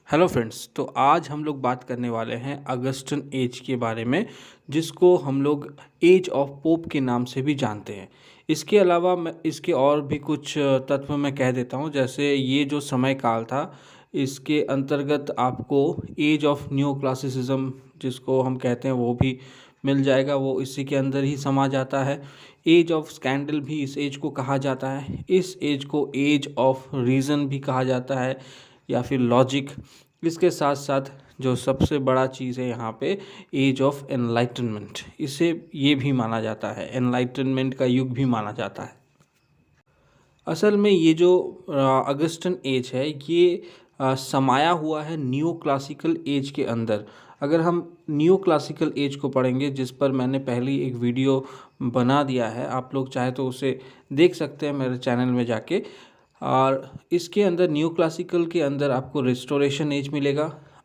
Hello friends. तो आज हम लोग बात करने वाले हैं अगस्टन एज के बारे में, जिसको हम लोग एज ऑफ पोप के नाम से भी जानते हैं। इसके अलावा मैं इसके और भी कुछ तत्व मैं कह देता हूँ। जैसे ये जो समय काल था, इसके अंतर्गत आपको एज ऑफ न्यू क्लासिसिज्म जिसको हम कहते हैं वो भी मिल जाएगा, वो इसी के अंदर ही समा जाता है। एज ऑफ स्कैंडल भी इस एज को कहा जाता है। इस एज को एज ऑफ रीज़न भी कहा जाता है या फिर लॉजिक। इसके साथ साथ जो सबसे बड़ा चीज़ है यहाँ पे, एज ऑफ एनलाइटनमेंट, इसे ये भी माना जाता है, एनलाइटनमेंट का युग भी माना जाता है। असल में ये जो अगस्टन एज है ये समाया हुआ है न्यू क्लासिकल एज के अंदर। अगर हम न्यू क्लासिकल एज को पढ़ेंगे, जिस पर मैंने पहले ही एक वीडियो बना दिया है, आप लोग चाहे तो उसे देख सकते हैं मेरे चैनल में जाके। और इसके अंदर न्यू क्लासिकल के अंदर आपको रिस्टोरेशन एज मिलेगा,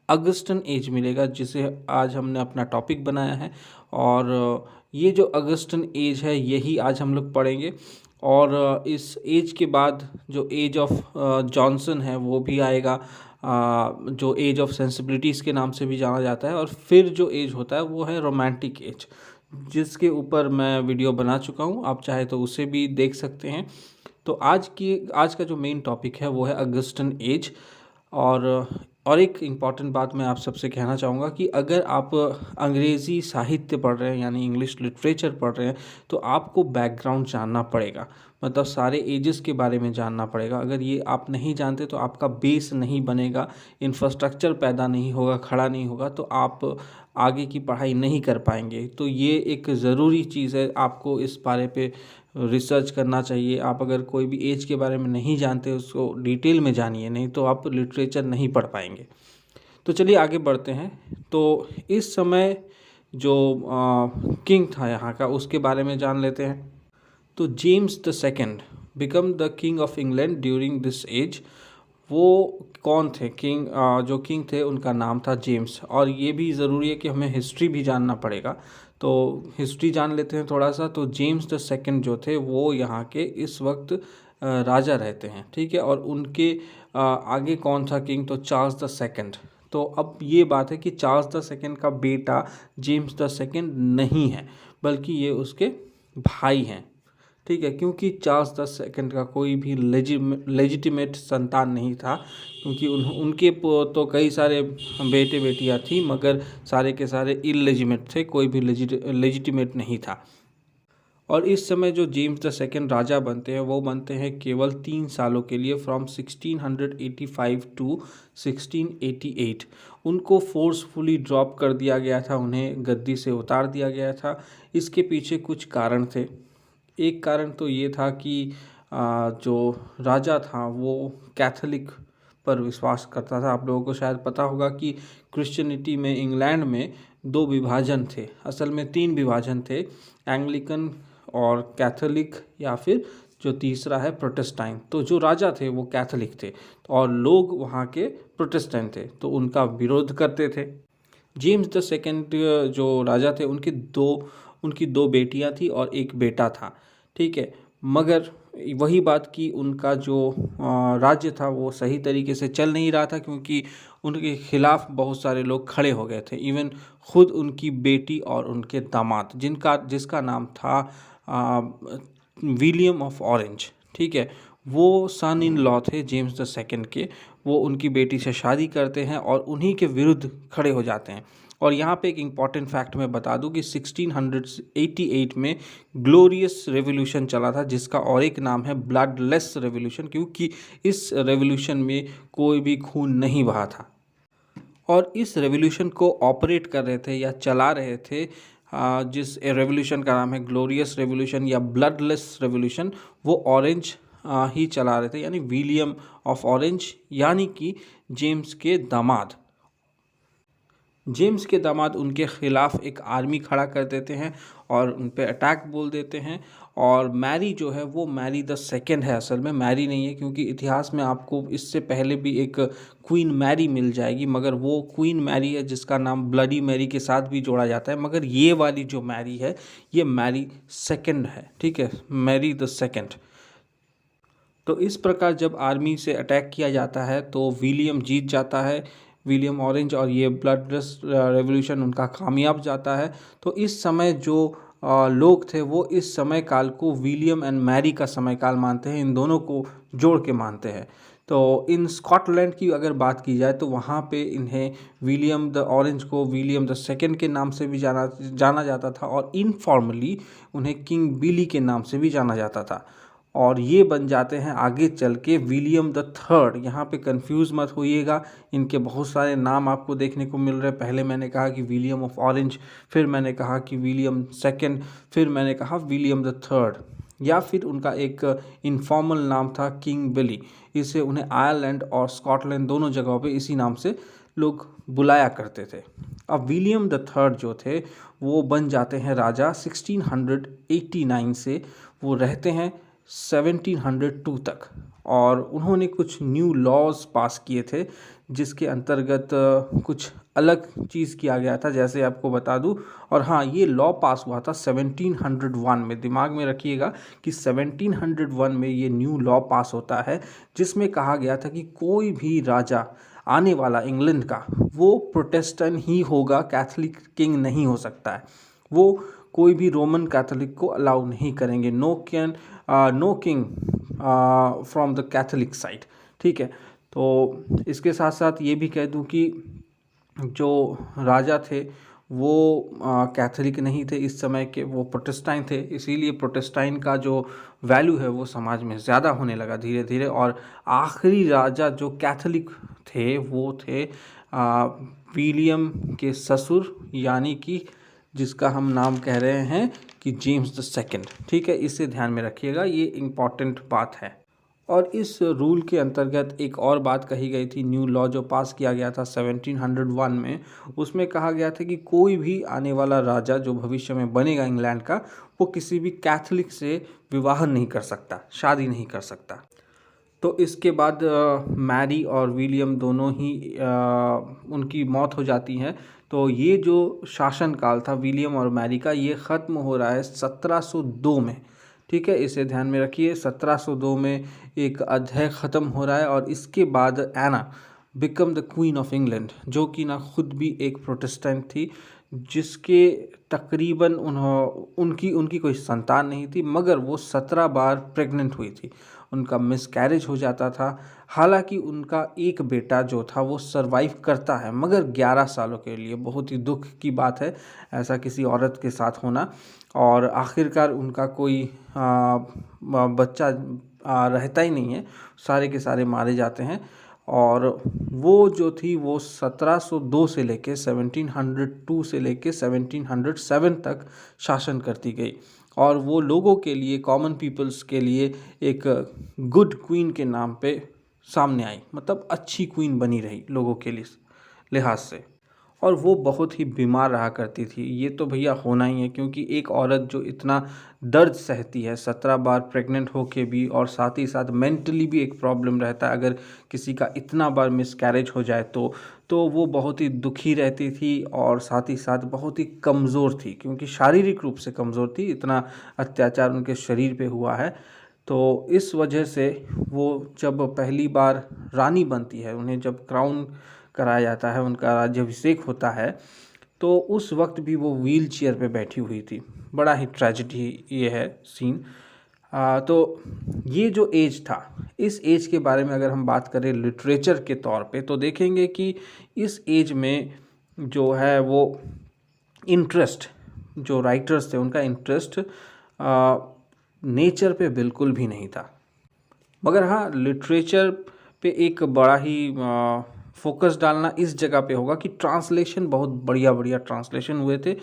अगस्टन एज मिलेगा, जिसे आज हमने अपना टॉपिक बनाया है। और ये जो अगस्टन एज है यही आज हम लोग पढ़ेंगे। और इस एज के बाद जो एज ऑफ जॉनसन है वो भी आएगा, जो एज ऑफ सेंसिबिलिटीज़ के नाम से भी जाना जाता है। और फिर जो एज होता है वो है रोमांटिक एज, जिसके ऊपर मैं वीडियो बना चुका हूँ, आप चाहे तो उसे भी देख सकते हैं। तो आज का जो मेन टॉपिक है वो है अगस्टन एज। और एक इम्पॉर्टेंट बात मैं आप सबसे कहना चाहूँगा कि अगर आप अंग्रेज़ी साहित्य पढ़ रहे हैं यानी इंग्लिश लिटरेचर पढ़ रहे हैं, तो आपको बैकग्राउंड जानना पड़ेगा, मतलब सारे एजेस के बारे में जानना पड़ेगा। अगर ये आप नहीं जानते तो आपका बेस नहीं बनेगा, इंफ्रास्ट्रक्चर पैदा नहीं होगा, खड़ा नहीं होगा, तो आप आगे की पढ़ाई नहीं कर पाएंगे। तो ये एक ज़रूरी चीज़ है, आपको इस बारे पे रिसर्च करना चाहिए। आप अगर कोई भी एज के बारे में नहीं जानते उसको डिटेल में जानिए, नहीं तो आप लिटरेचर नहीं पढ़ पाएंगे। तो चलिए आगे बढ़ते हैं। तो इस समय जो किंग था यहाँ का, उसके बारे में जान लेते हैं। तो James the second become the king of England during this age. वो कौन थे किंग? जो किंग थे उनका नाम था जेम्स। और ये भी ज़रूरी है कि हमें हिस्ट्री भी जानना पड़ेगा, तो हिस्ट्री जान लेते हैं थोड़ा सा। तो जेम्स द सेकंड जो थे वो यहाँ के इस वक्त राजा रहते हैं, ठीक है। और उनके आगे कौन था किंग? तो चार्ल्स द सेकंड। तो अब ये बात है कि चार्ल्स द सेकंड का बेटा जेम्स द सेकंड नहीं है, बल्कि ये उसके भाई हैं, ठीक है। क्योंकि चार्ल्स द सेकंड का कोई भी लेजिटिमेट संतान नहीं था, क्योंकि उनके तो कई सारे बेटे बेटियां थी, मगर सारे के सारे इलेजिमेट थे, कोई भी लेजिटिमेट नहीं था। और इस समय जो जेम्स द सेकंड राजा बनते हैं वो बनते हैं केवल 3 सालों के लिए, फ्रॉम 1685 टू 1688। उनको फोर्सफुली ड्रॉप कर दिया गया था, उन्हें गद्दी से उतार दिया गया था। इसके पीछे कुछ कारण थे। एक कारण तो ये था कि जो राजा था वो कैथोलिक पर विश्वास करता था। आप लोगों को शायद पता होगा कि क्रिश्चियनिटी में इंग्लैंड में 2 विभाजन थे, असल में 3 विभाजन थे, एंग्लिकन और कैथोलिक, या फिर जो तीसरा है प्रोटेस्टेंट। तो जो राजा थे वो कैथोलिक थे और लोग वहाँ के प्रोटेस्टेंट थे, तो उनका विरोध करते थे। जेम्स द सेकंड जो राजा थे उनकी दो बेटियां थी और एक बेटा था, ठीक है। मगर वही बात कि उनका जो राज्य था वो सही तरीके से चल नहीं रहा था, क्योंकि उनके खिलाफ बहुत सारे लोग खड़े हो गए थे। इवन खुद उनकी बेटी और उनके दामाद, जिसका नाम था विलियम ऑफ ऑरेंज, ठीक है, वो सन इन लॉ थे जेम्स द सेकंड के। वो उनकी बेटी से शादी करते हैं और उन्हीं के विरुद्ध खड़े हो जाते हैं। और यहाँ पे एक इम्पॉर्टेंट फैक्ट मैं बता दूं कि 1688 में ग्लोरियस रेवोल्यूशन चला था, जिसका और एक नाम है ब्लडलेस रेवोल्यूशन, क्योंकि इस रेवोल्यूशन में कोई भी खून नहीं बहा था। और इस रेवोल्यूशन को ऑपरेट कर रहे थे या चला रहे थे, जिस रेवोल्यूशन का नाम है ग्लोरियस रेवोल्यूशन या ब्लडलेस रेवोल्यूशन, वो ऑरेंज ही चला रहे थे, यानी विलियम ऑफ ऑरेंज, यानी कि जेम्स के दामाद। जेम्स के दामाद उनके खिलाफ एक आर्मी खड़ा कर देते हैं और उन पे अटैक बोल देते हैं। और मैरी जो है वो मैरी द सेकंड है, असल में मैरी नहीं है, क्योंकि इतिहास में आपको इससे पहले भी एक क्वीन मैरी मिल जाएगी, मगर वो क्वीन मैरी है जिसका नाम ब्लडी मैरी के साथ भी जोड़ा जाता है। मगर ये वाली जो मैरी है ये मैरी सेकंड है, ठीक है, मैरी द सेकंड। तो इस प्रकार जब आर्मी से अटैक किया जाता है तो विलियम जीत जाता है। विलियम ऑरेंज, और ये ब्लडलेस रेवोल्यूशन उनका कामयाब जाता है। तो इस समय जो लोग थे वो इस समय काल को विलियम एंड मैरी का समय काल मानते हैं, इन दोनों को जोड़ के मानते हैं। तो इन स्कॉटलैंड की अगर बात की जाए तो वहाँ पे इन्हें विलियम द ऑरेंज को विलियम द सेकंड के नाम से भी जाना जाता था, और इनफॉर्मली उन्हें किंग बिली के नाम से भी जाना जाता था। और ये बन जाते हैं आगे चल के विलियम द थर्ड। यहाँ पे कंफ्यूज मत होइएगा, इनके बहुत सारे नाम आपको देखने को मिल रहे हैं। पहले मैंने कहा कि विलियम ऑफ ऑरेंज, फिर मैंने कहा कि विलियम सेकंड, फिर मैंने कहा विलियम द थर्ड, या फिर उनका एक इनफॉर्मल नाम था किंग बिली। इसे उन्हें आयरलैंड और स्कॉटलैंड दोनों जगहों पे इसी नाम से लोग बुलाया करते थे। अब विलियम द थर्ड जो थे वो बन जाते हैं राजा 1689 से, वो रहते हैं 1702 तक, और उन्होंने कुछ न्यू लॉज पास किए थे जिसके अंतर्गत कुछ अलग चीज़ किया गया था, जैसे आपको बता दूं। और हाँ, ये लॉ पास हुआ था 1701 में, दिमाग में रखिएगा कि 1701 में ये न्यू लॉ पास होता है, जिसमें कहा गया था कि कोई भी राजा आने वाला इंग्लैंड का वो प्रोटेस्टेंट ही होगा, कैथोलिक किंग नहीं हो सकता है। वो कोई भी रोमन कैथोलिक को अलाउ नहीं करेंगे। No king from the Catholic side. ठीक है, तो इसके साथ साथ ये भी कह दूं कि जो राजा थे वो कैथोलिक नहीं थे इस समय के, वो प्रोटेस्टाइन थे। इसीलिए प्रोटेस्टाइन का जो वैल्यू है वो समाज में ज़्यादा होने लगा धीरे धीरे। और आखिरी राजा जो कैथोलिक थे वो थे विलियम के ससुर, यानी कि जिसका हम नाम कह रहे हैं कि जेम्स द सेकंड। ठीक है, इसे ध्यान में रखिएगा, ये इम्पॉर्टेंट बात है। और इस रूल के अंतर्गत एक और बात कही गई थी, न्यू लॉ जो पास किया गया था 1701 में, उसमें कहा गया था कि कोई भी आने वाला राजा जो भविष्य में बनेगा इंग्लैंड का, वो किसी भी कैथोलिक से विवाह नहीं कर सकता, शादी नहीं कर सकता। तो इसके बाद मैरी और विलियम दोनों ही उनकी मौत हो जाती है। तो ये जो शासनकाल था विलियम और मैरी का, ये ख़त्म हो रहा है 1702 में। ठीक है, इसे ध्यान में रखिए, 1702 में एक अध्याय ख़त्म हो रहा है, और इसके बाद Anne become the queen of England, जो कि ना खुद भी एक प्रोटेस्टेंट थी, जिसके तकरीबन उनकी कोई संतान नहीं थी, मगर वो 17 बार प्रेग्नेंट हुई थी। उनका मिसकैरेज हो जाता था। हालांकि उनका एक बेटा जो था वो सरवाइव करता है, मगर 11 सालों के लिए। बहुत ही दुख की बात है ऐसा किसी औरत के साथ होना। और आखिरकार उनका कोई बच्चा रहता ही नहीं है, सारे के सारे मारे जाते हैं। और वो जो थी वो 1702 से लेके 1702 से लेके 1707 तक शासन करती गई, और वो लोगों के लिए, कॉमन पीपल्स के लिए एक गुड क्वीन के नाम पे सामने आई, मतलब अच्छी क्वीन बनी रही लोगों के लिए लिहाज से। और वो बहुत ही बीमार रहा करती थी। ये तो भैया होना ही है, क्योंकि एक औरत जो इतना दर्द सहती है 17 बार प्रेग्नेंट होके भी, और साथ ही साथ मेंटली भी एक प्रॉब्लम रहता है अगर किसी का इतना बार मिसकैरेज हो जाए तो वो बहुत ही दुखी रहती थी, और साथ ही साथ बहुत ही कमज़ोर थी, क्योंकि शारीरिक रूप से कमज़ोर थी, इतना अत्याचार उनके शरीर पे हुआ है। तो इस वजह से वो जब पहली बार रानी बनती है, उन्हें जब क्राउन कराया जाता है, उनका राज्याभिषेक होता है, तो उस वक्त भी वो व्हील चेयर पे बैठी हुई थी। बड़ा ही ट्रेजिडी ये है सीन। तो ये जो एज था, इस एज के बारे में अगर हम बात करें लिटरेचर के तौर पे, तो देखेंगे कि इस एज में जो है वो इंटरेस्ट, जो राइटर्स थे उनका इंटरेस्ट नेचर पे बिल्कुल भी नहीं था। मगर हाँ, लिटरेचर पे एक बड़ा ही फोकस डालना इस जगह पे होगा कि ट्रांसलेशन, बहुत बढ़िया बढ़िया ट्रांसलेशन हुए थे।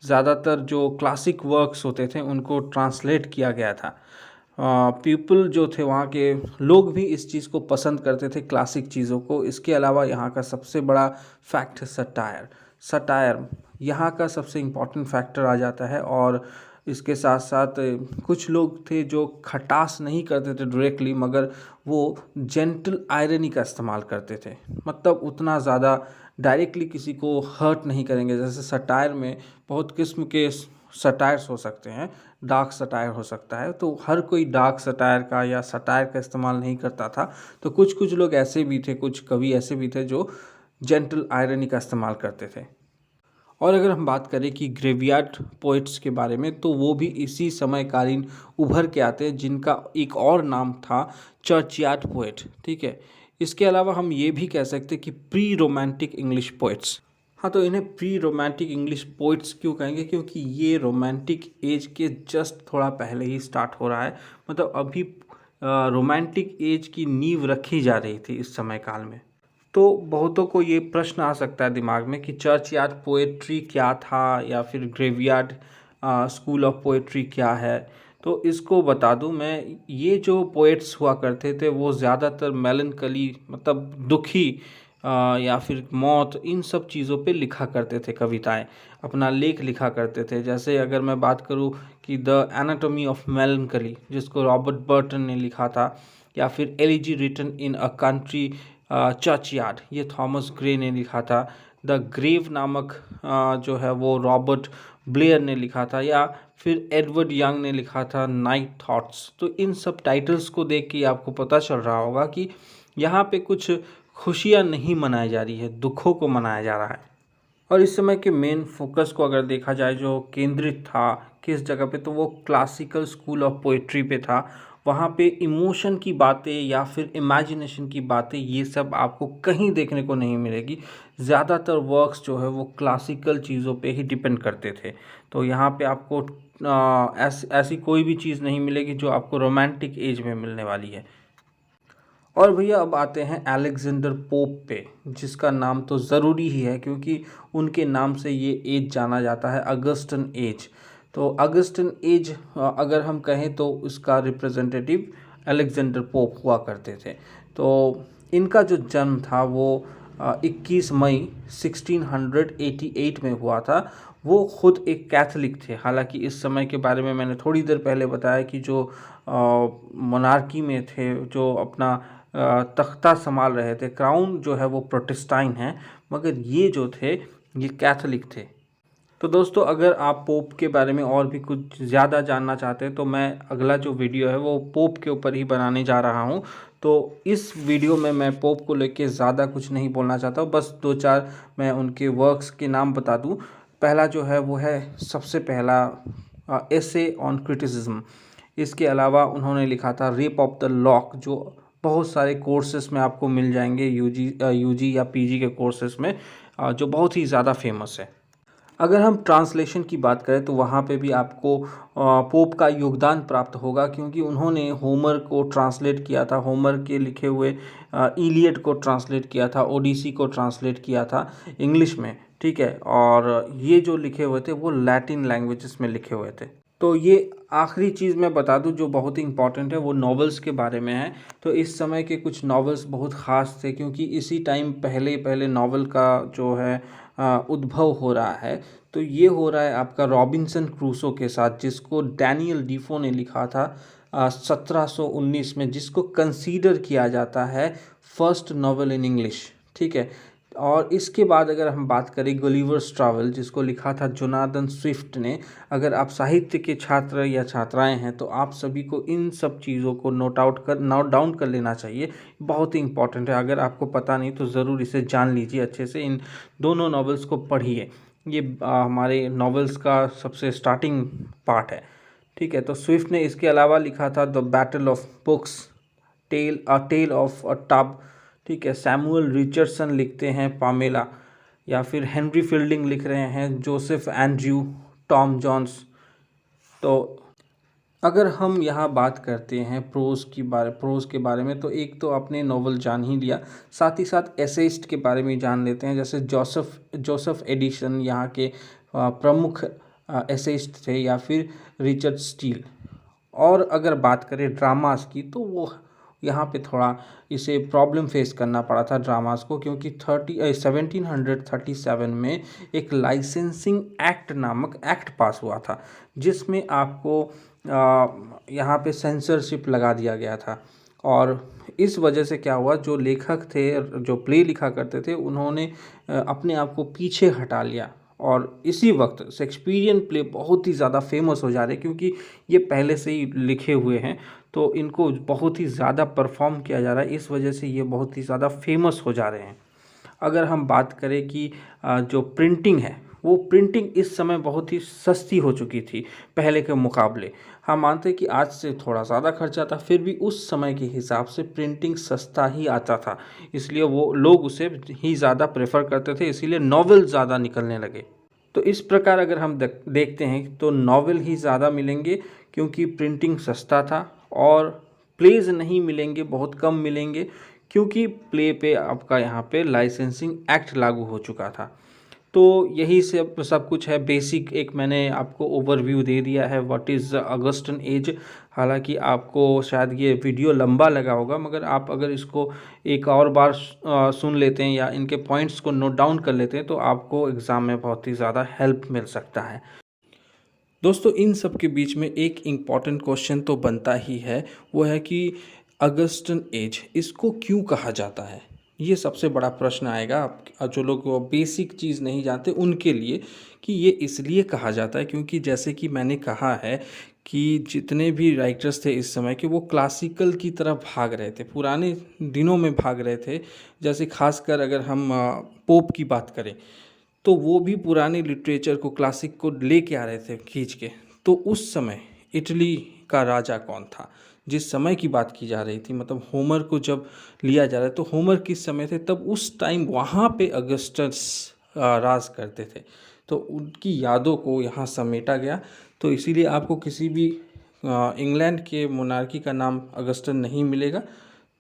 ज़्यादातर जो क्लासिक वर्क्स होते थे उनको ट्रांसलेट किया गया था। पीपल जो थे, वहाँ के लोग भी इस चीज़ को पसंद करते थे, क्लासिक चीज़ों को। इसके अलावा यहाँ का सबसे बड़ा फैक्ट है सटायर यहाँ का सबसे इम्पॉर्टेंट फैक्टर आ जाता है। और इसके साथ साथ कुछ लोग थे जो खटास नहीं करते थे डायरेक्टली, मगर वो जेंटल आयरनी का इस्तेमाल करते थे, मतलब उतना ज़्यादा डायरेक्टली किसी को हर्ट नहीं करेंगे। जैसे सटायर में बहुत किस्म के सटायर्स हो सकते हैं, डार्क सटायर हो सकता है, तो हर कोई डार्क सटायर का या सटायर का इस्तेमाल नहीं करता था। तो कुछ लोग ऐसे भी थे, कुछ कवि ऐसे भी थे जो जेंटल आयरनी का इस्तेमाल करते थे। और अगर हम बात करें कि ग्रेवयार्ड पोइट्स के बारे में, तो वो भी इसी समयकालीन उभर के आते हैं, जिनका एक और नाम था चर्चयार्ड पोइट। ठीक है, इसके अलावा हम ये भी कह सकते हैं कि प्री रोमांटिक इंग्लिश पोइट्स। हाँ, तो इन्हें प्री रोमांटिक इंग्लिश पोइट्स क्यों कहेंगे, क्योंकि ये रोमांटिक एज के जस्ट थोड़ा पहले ही स्टार्ट हो रहा है। मतलब अभी रोमांटिक एज की नींव रखी जा रही थी इस समय काल में। तो बहुतों को ये प्रश्न आ सकता है दिमाग में कि चर्चयार्ड पोएट्री क्या था, या फिर ग्रेवयार्ड स्कूल ऑफ पोएट्री क्या है। तो इसको बता दूं मैं, ये जो पोएट्स हुआ करते थे वो ज़्यादातर मेलनकली, मतलब दुखी या फिर मौत, इन सब चीज़ों पे लिखा करते थे कविताएं, अपना लेख लिखा करते थे। जैसे अगर मैं बात करूं कि द एनाटॉमी ऑफ मेलनकली, जिसको रॉबर्ट बर्टन ने लिखा था, या फिर elegy written in a country churchyard, ये थॉमस ग्रे ने लिखा था। द ग्रेव नामक जो है वो रॉबर्ट ब्लेयर ने लिखा था, या फिर एडवर्ड यंग ने लिखा था नाइट थॉट्स। तो इन सब टाइटल्स को देख के आपको पता चल रहा होगा कि यहाँ पे कुछ खुशियाँ नहीं मनाई जा रही है, दुखों को मनाया जा रहा है। और इस समय के मेन फोकस को अगर देखा जाए, जो केंद्रित था किस जगह पे, तो वो क्लासिकल स्कूल ऑफ पोइट्री पे था। वहाँ पे इमोशन की बातें या फिर इमेजिनेशन की बातें, ये सब आपको कहीं देखने को नहीं मिलेगी। ज़्यादातर वर्क्स जो है वो क्लासिकल चीज़ों पे ही डिपेंड करते थे। तो यहाँ पे आपको ऐसी कोई भी चीज़ नहीं मिलेगी जो आपको रोमांटिक एज में मिलने वाली है। और भैया अब आते हैं अलेक्जेंडर पोप पे, जिसका नाम तो ज़रूरी ही है क्योंकि उनके नाम से ये एज जाना जाता है, अगस्टन एज। तो अगस्टन एज अगर हम कहें तो उसका रिप्रेजेंटेटिव अलेक्जेंडर पोप हुआ करते थे। तो इनका जो जन्म था वो 21 मई 1688 में हुआ था। वो खुद एक कैथोलिक थे। हालांकि इस समय के बारे में मैंने थोड़ी देर पहले बताया कि जो मोनार्की में थे, जो अपना तख्ता संभाल रहे थे, क्राउन जो है वो प्रोटेस्टाइन है, मगर ये जो थे ये कैथोलिक थे। तो दोस्तों, अगर आप पोप के बारे में और भी कुछ ज़्यादा जानना चाहते हैं तो मैं अगला जो वीडियो है वो पोप के ऊपर ही बनाने जा रहा हूँ। तो इस वीडियो में मैं पोप को लेके ज़्यादा कुछ नहीं बोलना चाहता हूँ, बस 2-4 मैं उनके वर्क्स के नाम बता दूँ। पहला जो है वो है, सबसे पहला, एसे ऑन क्रिटिसिज्म। इसके अलावा उन्होंने लिखा था रेप ऑफ द लॉक, जो बहुत सारे कोर्सेस में आपको मिल जाएंगे, यूजी या पीजी के कोर्सेस में, जो बहुत ही ज़्यादा फेमस है। अगर हम ट्रांसलेशन की बात करें तो वहाँ पे भी आपको पोप का योगदान प्राप्त होगा, क्योंकि उन्होंने होमर को ट्रांसलेट किया था, होमर के लिखे हुए इलियड को ट्रांसलेट किया था, ओडिसी को ट्रांसलेट किया था इंग्लिश में। ठीक है, और ये जो लिखे हुए थे वो लैटिन लैंग्वेजेस में लिखे हुए थे। तो ये आखिरी चीज़ मैं बता दूं जो बहुत ही इंपॉर्टेंट है, वो नॉवेल्स के बारे में है। तो इस समय के कुछ नॉवेल्स बहुत ख़ास थे, क्योंकि इसी टाइम पहले पहले नॉवेल का जो है उद्भव हो रहा है। तो ये हो रहा है आपका रॉबिन्सन क्रूसो के साथ, जिसको डैनियल डीफो ने लिखा था 1719 में, जिसको कंसीडर किया जाता है फर्स्ट नॉवेल इन इंग्लिश। ठीक है, और इसके बाद अगर हम बात करें गुलिवर्स ट्रैवल, जिसको लिखा था जोनाथन स्विफ्ट ने। अगर आप साहित्य के छात्र या छात्राएं हैं तो आप सभी को इन सब चीज़ों को नोट डाउन कर लेना चाहिए, बहुत ही इंपॉर्टेंट है। अगर आपको पता नहीं तो ज़रूर इसे जान लीजिए अच्छे से, इन दोनों नॉवेल्स को पढ़िए। ये हमारे नॉवेल्स का सबसे स्टार्टिंग पार्ट है। ठीक है, तो स्विफ्ट ने इसके अलावा लिखा था the battle of books, tale of a tub. ठीक है, सैमुअल रिचर्डसन लिखते हैं पामेला, या फिर हेनरी फील्डिंग लिख रहे हैं जोसेफ एंड्रयू, टॉम जोन्स। तो अगर हम यहाँ बात करते हैं प्रोज के बारे में, तो एक तो आपने नॉवल जान ही लिया, साथ ही साथ एसेइस्ट के बारे में जान लेते हैं। जैसे जोसेफ एडिसन यहाँ के प्रमुख एसेइस्ट थे, या फिर रिचर्ड स्टील। और अगर बात करें ड्रामास की, तो वो यहाँ पे थोड़ा इसे प्रॉब्लम फेस करना पड़ा था ड्रामास को, क्योंकि 1737 में एक लाइसेंसिंग एक्ट नामक एक्ट पास हुआ था, जिसमें आपको यहाँ पे सेंसरशिप लगा दिया गया था। और इस वजह से क्या हुआ, जो लेखक थे, जो प्ले लिखा करते थे, उन्होंने अपने आप को पीछे हटा लिया। और इसी वक्त शेक्सपियरियन प्ले बहुत ही ज़्यादा फेमस हो जा रहे हैं, क्योंकि ये पहले से ही लिखे हुए हैं, तो इनको बहुत ही ज़्यादा परफॉर्म किया जा रहा है, इस वजह से ये बहुत ही ज़्यादा फेमस हो जा रहे हैं। अगर हम बात करें कि जो प्रिंटिंग है वो प्रिंटिंग इस समय बहुत ही सस्ती हो चुकी थी पहले के मुकाबले। हम मानते हैं कि आज से थोड़ा ज़्यादा खर्चा था, फिर भी उस समय के हिसाब से प्रिंटिंग सस्ता ही आता था, इसलिए वो लोग उसे ही ज़्यादा प्रेफर करते थे, इसीलिए नॉवेल ज़्यादा निकलने लगे। तो इस प्रकार अगर हम देखते हैं तो नॉवेल ही ज़्यादा मिलेंगे, क्योंकि प्रिंटिंग सस्ता था, और प्लेज नहीं मिलेंगे, बहुत कम मिलेंगे, क्योंकि प्ले पे आपका यहाँ पे लाइसेंसिंग एक्ट लागू हो चुका था। तो यही सब कुछ है बेसिक, एक मैंने आपको ओवरव्यू दे दिया है व्हाट इज़ अगस्टन एज। हालांकि आपको शायद ये वीडियो लंबा लगा होगा, मगर आप अगर इसको एक और बार सुन लेते हैं या इनके पॉइंट्स को नोट डाउन कर लेते हैं तो आपको एग्ज़ाम में बहुत ही ज़्यादा हेल्प मिल सकता है। दोस्तों, इन सब के बीच में एक इम्पॉर्टेंट क्वेश्चन तो बनता ही है, वो है कि अगस्टन एज इसको क्यों कहा जाता है। ये सबसे बड़ा प्रश्न आएगा आप जो लोग बेसिक चीज़ नहीं जानते उनके लिए, कि ये इसलिए कहा जाता है क्योंकि जैसे कि मैंने कहा है कि जितने भी राइटर्स थे इस समय के, वो क्लासिकल की तरफ भाग रहे थे, पुराने दिनों में भाग रहे थे। जैसे खासकर अगर हम पोप की बात करें तो वो भी पुराने लिटरेचर को, क्लासिक को लेके आ रहे थे खींच के। तो उस समय इटली का राजा कौन था, जिस समय की बात की जा रही थी, मतलब होमर को जब लिया जा रहा है तो होमर किस समय थे, तब उस टाइम वहाँ पे अगस्टस राज करते थे। तो उनकी यादों को यहाँ समेटा गया। तो इसीलिए आपको किसी भी इंग्लैंड के मोनार्की का नाम अगस्टन नहीं मिलेगा।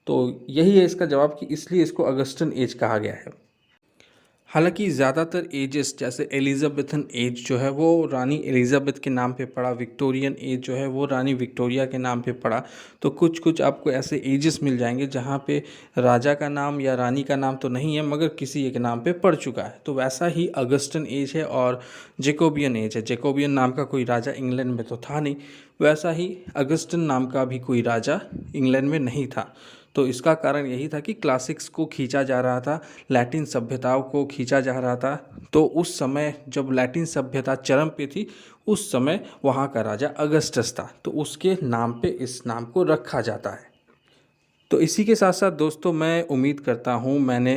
तो यही है इसका जवाब कि इसलिए इसको अगस्टन एज कहा गया है। हालांकि ज़्यादातर एजेस जैसे एलिज़ाबेथन एज जो है वो रानी एलिज़ाबेथ के नाम पे पड़ा, विक्टोरियन एज जो है वो रानी विक्टोरिया के नाम पे पड़ा। तो कुछ कुछ आपको ऐसे एजेस मिल जाएंगे जहाँ पे राजा का नाम या रानी का नाम तो नहीं है, मगर किसी एक नाम पे पड़ चुका है। तो वैसा ही अगस्टन एज है और जेकोबियन एज है। जेकोबियन नाम का कोई राजा इंग्लैंड में तो था नहीं, वैसा ही अगस्टन नाम का भी कोई राजा इंग्लैंड में नहीं था। तो इसका कारण यही था कि क्लासिक्स को खींचा जा रहा था, लैटिन सभ्यताओं को खींचा जा रहा था। तो उस समय जब लैटिन सभ्यता चरम पे थी, उस समय वहाँ का राजा अगस्टस था, तो उसके नाम पे इस नाम को रखा जाता है। तो इसी के साथ साथ दोस्तों, मैं उम्मीद करता हूँ मैंने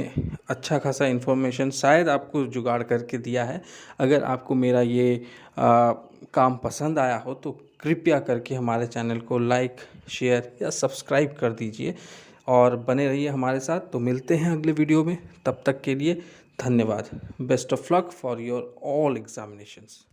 अच्छा खासा इन्फॉर्मेशन शायद आपको जुगाड़ करके दिया है। अगर आपको मेरा ये काम पसंद आया हो तो कृपया करके हमारे चैनल को लाइक, शेयर या सब्सक्राइब कर दीजिए और बने रहिए हमारे साथ। तो मिलते हैं अगले वीडियो में, तब तक के लिए धन्यवाद। Best of luck for your all examinations.